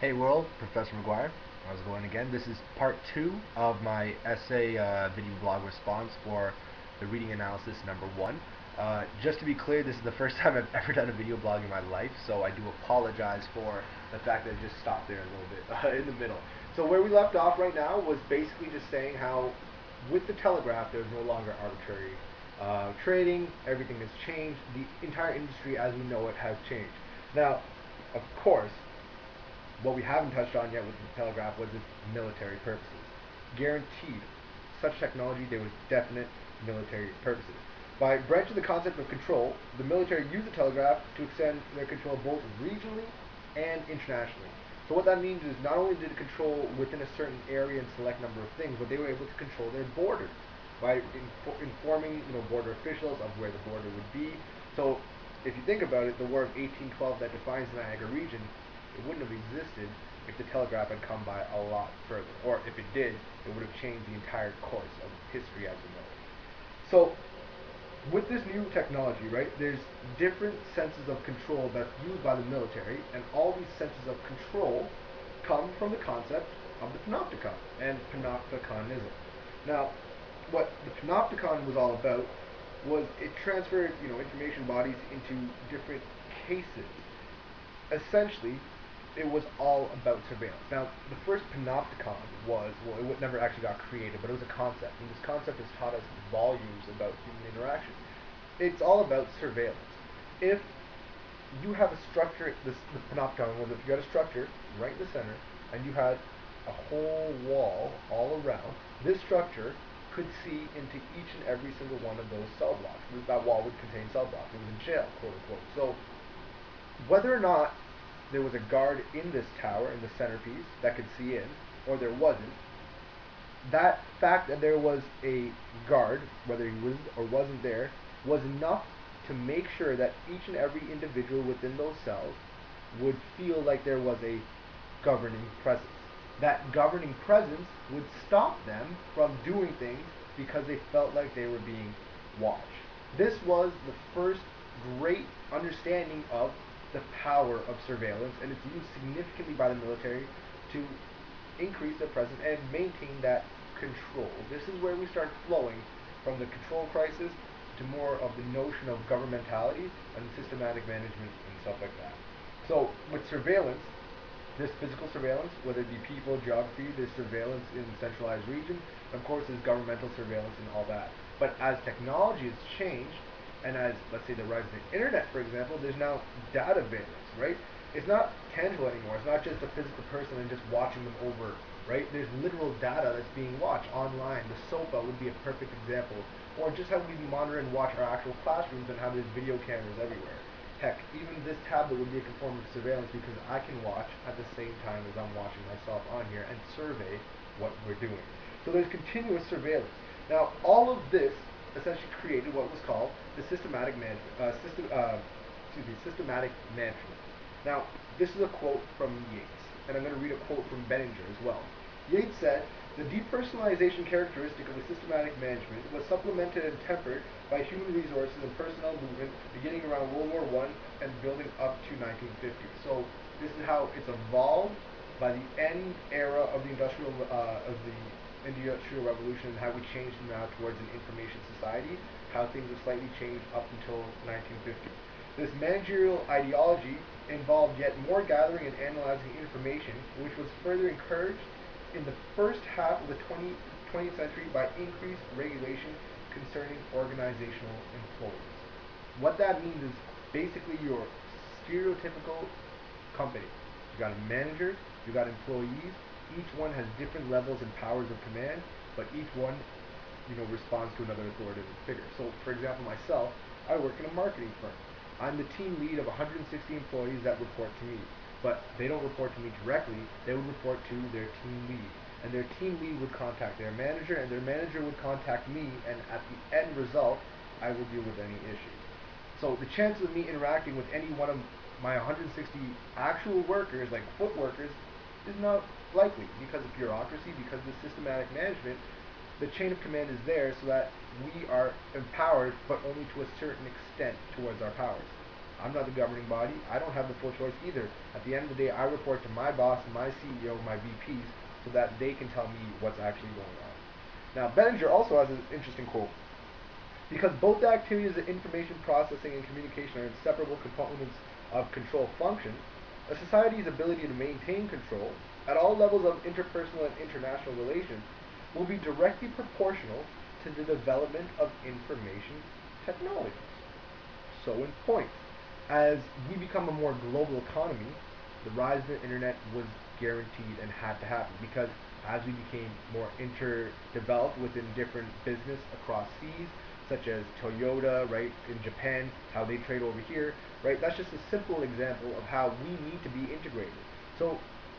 Hey world, Professor McGuire. How's it going again? This is part two of my essay video blog response for the reading analysis number one. Just to be clear, this is the first time I've ever done a video blog in my life, so I do apologize for the fact that I just stopped there a little bit in the middle. So where we left off right now was basically just saying how with the telegraph there's no longer arbitrary trading, everything has changed, the entire industry as we know it has changed. Now, of course, what we haven't touched on yet with the telegraph was its military purposes. Guaranteed, such technology, there was definite military purposes. By branching the concept of control, the military used the telegraph to extend their control both regionally and internationally. So what that means is not only did it control within a certain area and select number of things, but they were able to control their borders by informing border officials of where the border would be. So if you think about it, the War of 1812 that defines the Niagara region, it wouldn't have existed if the telegraph had come by a lot further. Or if it did, it would have changed the entire course of history as we know it. So with this new technology, right, there's different senses of control that's used by the military, and all these senses of control come from the concept of the Panopticon and Panopticonism. Now, what the Panopticon was all about was it transferred, information bodies into different cases. Essentially, it was all about surveillance. Now, the first Panopticon it never actually got created, but it was a concept, and this concept has taught us volumes about human interaction. It's all about surveillance. If you have a structure, the Panopticon was if you had a structure right in the center, and you had a whole wall all around, this structure could see into each and every single one of those cell blocks. That wall would contain cell blocks. It was a jail, quote unquote. So whether or not there was a guard in this tower, in the centerpiece, that could see in, or there wasn't, that fact that there was a guard, whether he was or wasn't there, was enough to make sure that each and every individual within those cells would feel like there was a governing presence. That governing presence would stop them from doing things because they felt like they were being watched. This was the first great understanding of the power of surveillance, and it's used significantly by the military to increase their presence and maintain that control. This is where we start flowing from the control crisis to more of the notion of governmentality and systematic management and stuff like that. So with surveillance, there's physical surveillance, whether it be people, geography, there's surveillance in centralized regions, of course there's governmental surveillance and all that. But as technology has changed, and as, let's say, the rise of the internet, for example, there's now data surveillance, right? It's not tangible anymore. It's not just a physical person and just watching them over, right? There's literal data that's being watched online. The SOPA would be a perfect example. Or just how we monitor and watch our actual classrooms and how there's video cameras everywhere. Heck, even this tablet would be a form of surveillance because I can watch at the same time as I'm watching myself on here and survey what we're doing. So there's continuous surveillance. Now, all of this essentially created what was called the systematic management. Systematic management. Now, this is a quote from Yates, and I'm going to read a quote from Benninger as well. Yates said, "The depersonalization characteristic of the systematic management was supplemented and tempered by human resources and personnel movement beginning around World War I and building up to 1950. So this is how it's evolved by the end era of the industrial revolution and how we changed now towards an information society, how things have slightly changed up until 1950. This managerial ideology involved yet more gathering and analyzing information, which was further encouraged in the first half of the 20th century by increased regulation concerning organizational employees." What that means is basically your stereotypical company. You got a manager, you got employees, each one has different levels and powers of command, but each one, responds to another authoritative figure. So, for example, myself, I work in a marketing firm. I'm the team lead of 160 employees that report to me. But they don't report to me directly, they would report to their team lead. And their team lead would contact their manager, and their manager would contact me, and at the end result, I will deal with any issues. So the chances of me interacting with any one of my 160 actual workers, like foot workers, is not likely because of bureaucracy, because of the systematic management. The chain of command is there so that we are empowered, but only to a certain extent towards our powers. I'm not the governing body. I don't have the full choice either. At the end of the day, I report to my boss, my CEO, my VPs, so that they can tell me what's actually going on. Now, Benninger also has an interesting quote. Because both the activities of information processing and communication are inseparable components of control functions, a society's ability to maintain control at all levels of interpersonal and international relations will be directly proportional to the development of information technologies. So in point, as we become a more global economy, the rise of the internet was guaranteed and had to happen because as we became more interdeveloped within different business across seas, such as Toyota, right, in Japan, how they trade over here, right? That's just a simple example of how we need to be integrated. So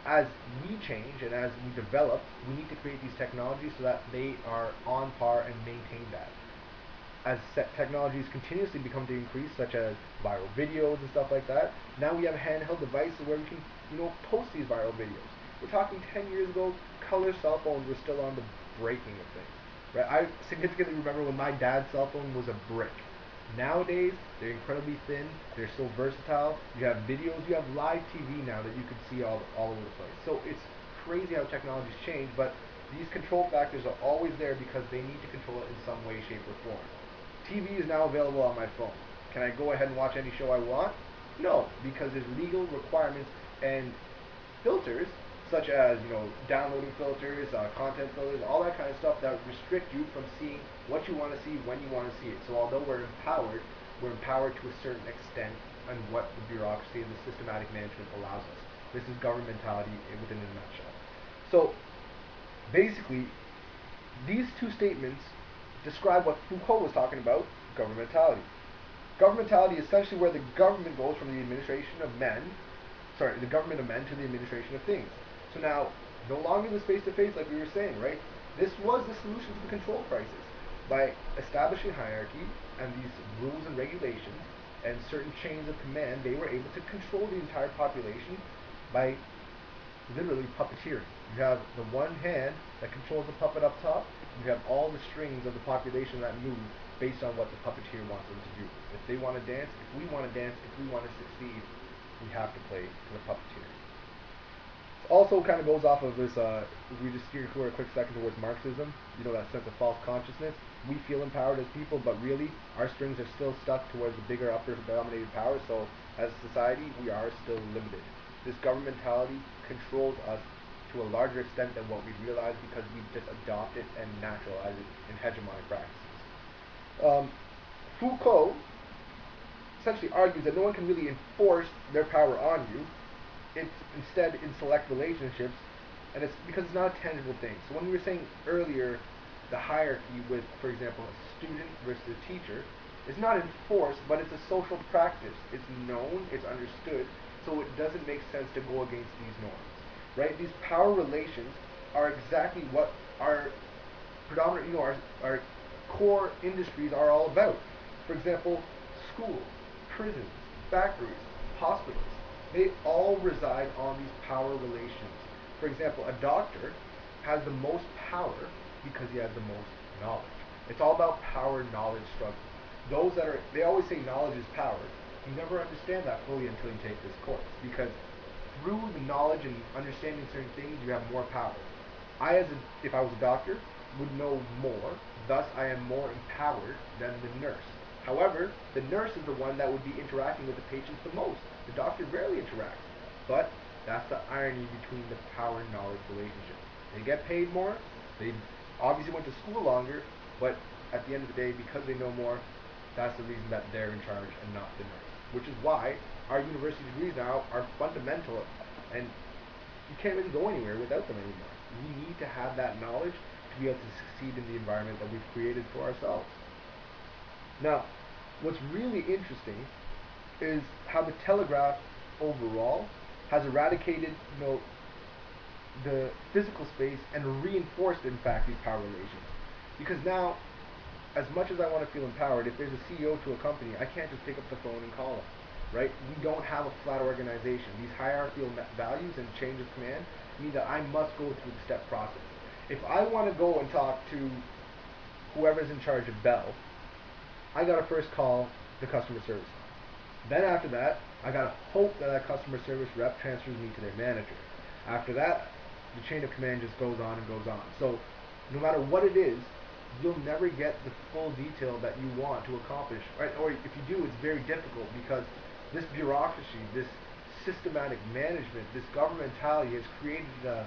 as we change and as we develop, we need to create these technologies so that they are on par and maintain that. As technologies continuously become to increase, such as viral videos and stuff like that, now we have handheld devices where we can, post these viral videos. We're talking 10 years ago, color cell phones were still on the breaking of things. Right? I significantly remember when my dad's cell phone was a brick. Nowadays, they're incredibly thin. They're so versatile. You have videos. You have live TV now that you can see all over the place. So it's crazy how technology's changed, but these control factors are always there because they need to control it in some way, shape, or form. TV is now available on my phone. Can I go ahead and watch any show I want? No, because there's legal requirements and filters, such as downloading filters, content filters, all that kind of stuff that restrict you from seeing what you want to see when you want to see it. So although we're empowered to a certain extent on what the bureaucracy and the systematic management allows us. This is governmentality within a nutshell. So basically, these two statements describe what Foucault was talking about, governmentality. Governmentality is essentially where the government goes from the administration of men, the government of men to the administration of things. So now, no longer this face-to-face like we were saying, right? This was the solution to the control crisis. By establishing hierarchy and these rules and regulations and certain chains of command, they were able to control the entire population by literally puppeteering. You have the one hand that controls the puppet up top. You have all the strings of the population that move based on what the puppeteer wants them to do. If they want to dance, if we want to dance, if we want to succeed, we have to play to the puppeteer. It also kind of goes off of this, we just steer for a quick second towards Marxism, that sense of false consciousness. We feel empowered as people, but really, our strings are still stuck towards the bigger upper dominated power, so as a society, we are still limited. This governmentality controls us to a larger extent than what we realize because we've just adopted and naturalized it in hegemonic practices. Foucault essentially argues that no one can really enforce their power on you. It's instead in select relationships, and it's because it's not a tangible thing. So when we were saying earlier, the hierarchy with, for example, a student versus a teacher, it's not enforced, but it's a social practice. It's known, it's understood, so it doesn't make sense to go against these norms. Right? These power relations are exactly what our predominant, our core industries are all about. For example, schools, prisons, factories, hospitals, they all reside on these power relations. For example, a doctor has the most power because he has the most knowledge. It's all about power knowledge struggle. They always say knowledge is power. You never understand that fully until you take this course because through the knowledge and understanding certain things, you have more power. If I was a doctor, would know more, thus I am more empowered than the nurse. However, the nurse is the one that would be interacting with the patients the most. The doctor rarely interacts. But that's the irony between the power-knowledge relationship. They get paid more, they obviously went to school longer, but at the end of the day, because they know more, that's the reason that they're in charge and not the nurse. Which is why our university degrees now are fundamental, and you can't really go anywhere without them anymore. We need to have that knowledge to be able to succeed in the environment that we've created for ourselves. Now, what's really interesting is how the telegraph overall has eradicated, the physical space and reinforced, in fact, these power relations. Because now, as much as I want to feel empowered, if there's a CEO to a company, I can't just pick up the phone and call them. Right? We don't have a flat organization. These hierarchical values and change of command mean that I must go through the step process. If I want to go and talk to whoever's in charge of Bell, I gotta first call the customer service line. Then after that, I gotta hope that that customer service rep transfers me to their manager. After that, the chain of command just goes on and goes on. So no matter what it is, you'll never get the full detail that you want to accomplish. Right? Or if you do, it's very difficult because this bureaucracy, this systematic management, this governmentality has created a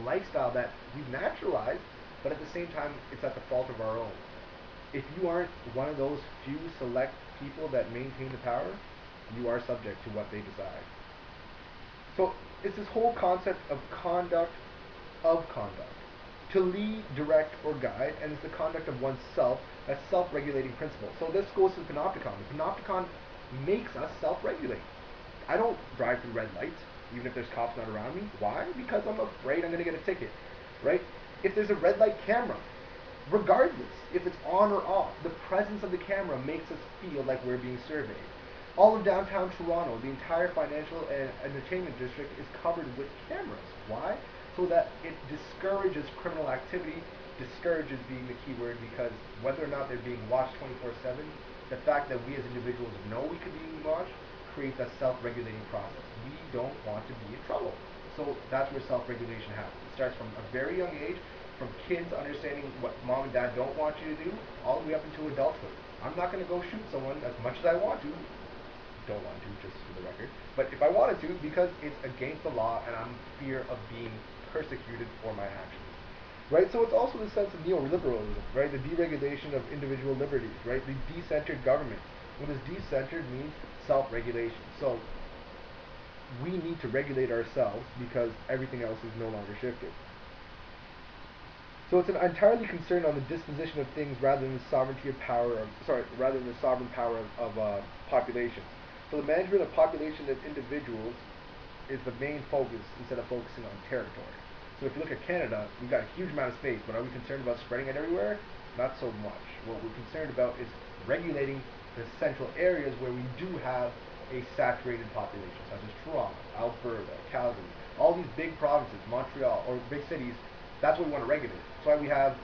lifestyle that we've naturalized, but at the same time, it's at the fault of our own. If you aren't one of those few select people that maintain the power, you are subject to what they decide. So it's this whole concept of conduct of conduct. To lead, direct, or guide, and it's the conduct of oneself, that self-regulating principle. So this goes to the Panopticon. The Panopticon makes us self-regulate. I don't drive through red lights, even if there's cops not around me. Why? Because I'm afraid I'm going to get a ticket, right? If there's a red light camera, regardless if it's on or off, the presence of the camera makes us feel like we're being surveyed. All of downtown Toronto, the entire financial and entertainment district is covered with cameras. Why? So that it discourages criminal activity, discourages being the key word, because whether or not they're being watched 24/7, the fact that we as individuals know we could be being watched creates a self-regulating process. We don't want to be in trouble. So that's where self-regulation happens. It starts from a very young age, from kids understanding what mom and dad don't want you to do, all the way up into adulthood. I'm not going to go shoot someone as much as I want to. Don't want to, just for the record. But if I wanted to, because it's against the law and I'm in fear of being persecuted for my actions. Right? So it's also the sense of neoliberalism, right? The deregulation of individual liberties, right? The decentered government. What does decentered mean? Self-regulation. So we need to regulate ourselves because everything else is no longer shifted. So it's an entirely concerned on the disposition of things rather than the sovereignty of power of, rather than the sovereign power of populations. So the management of population of individuals is the main focus instead of focusing on territory. So if you look at Canada, we've got a huge amount of space, but are we concerned about spreading it everywhere? Not so much. What we're concerned about is regulating the central areas where we do have a saturated population, such as Toronto, Alberta, Calgary, all these big provinces, Montreal, or big cities. That's what we want to regulate. That's why we have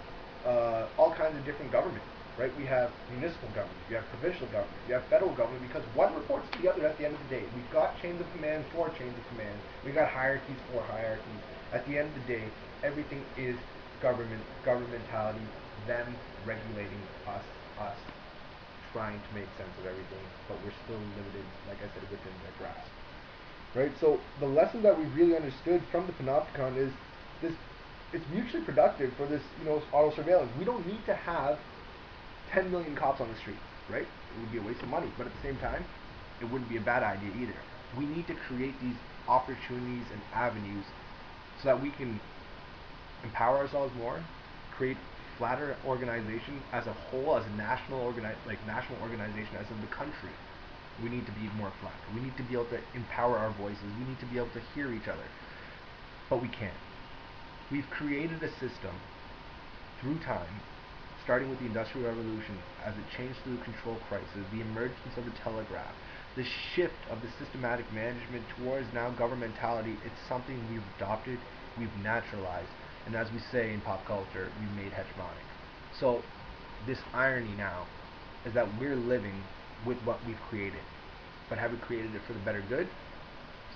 all kinds of different governments, right? We have municipal government, you have provincial government, you have federal government, because one reports to the other at the end of the day. We've got chains of command for chains of command. We've got hierarchies for hierarchies. At the end of the day, everything is government, governmentality, them regulating us trying to make sense of everything, but we're still limited, like I said, within their grasp. Right? So the lesson that we really understood from the Panopticon is this: it's mutually productive for this, auto surveillance. We don't need to have 10 million cops on the street, right? It would be a waste of money, but at the same time, it wouldn't be a bad idea either. We need to create these opportunities and avenues so that we can empower ourselves more, create flatter organization as a whole, as a national organization, as in the country. We need to be more flat. We need to be able to empower our voices. We need to be able to hear each other. But we can't. We've created a system through time, starting with the Industrial Revolution, as it changed through the control crisis, the emergence of the telegraph, the shift of the systematic management towards now governmentality. It's something we've adopted, we've naturalized, and as we say in pop culture, we've made hegemonic. So this irony now is that we're living with what we've created. But have we created it for the better good?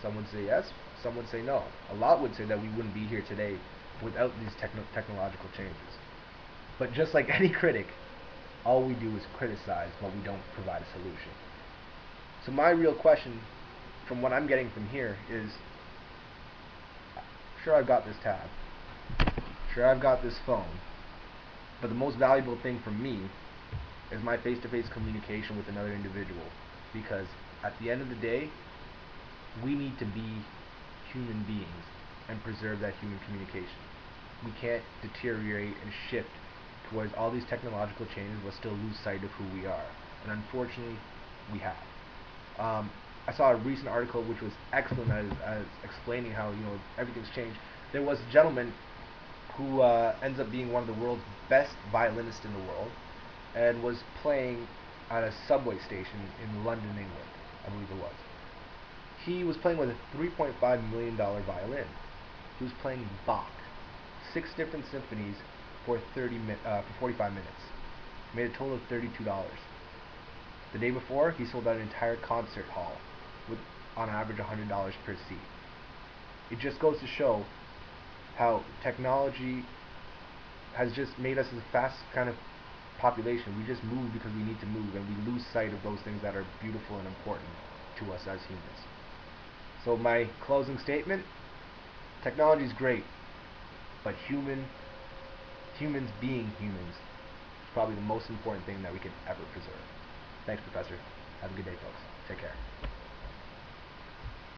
Some would say yes, some would say no. A lot would say that we wouldn't be here today without these technological changes. But just like any critic, all we do is criticize, but we don't provide a solution. So my real question, from what I'm getting from here, is, sure, I've got this tab, sure, I've got this phone, but the most valuable thing for me is my face-to-face communication with another individual, because at the end of the day, we need to be human beings and preserve that human communication. We can't deteriorate and shift towards all these technological changes but still lose sight of who we are. And unfortunately, we have. I saw a recent article which was excellent as explaining how everything's changed. There was a gentleman who ends up being one of the world's best violinists in the world, and was playing at a subway station in London, England, I believe it was. He was playing with a $3.5 million violin. He was playing Bach, 6 different symphonies for 45 minutes. Made a total of $32. The day before, he sold out an entire concert hall with, on average, $100 per seat. It just goes to show how technology has just made us a fast kind of population. We just move because we need to move, and we lose sight of those things that are beautiful and important to us as humans. So my closing statement, technology is great, but humans being humans is probably the most important thing that we can ever preserve. Thanks, Professor. Have a good day, folks. Take care.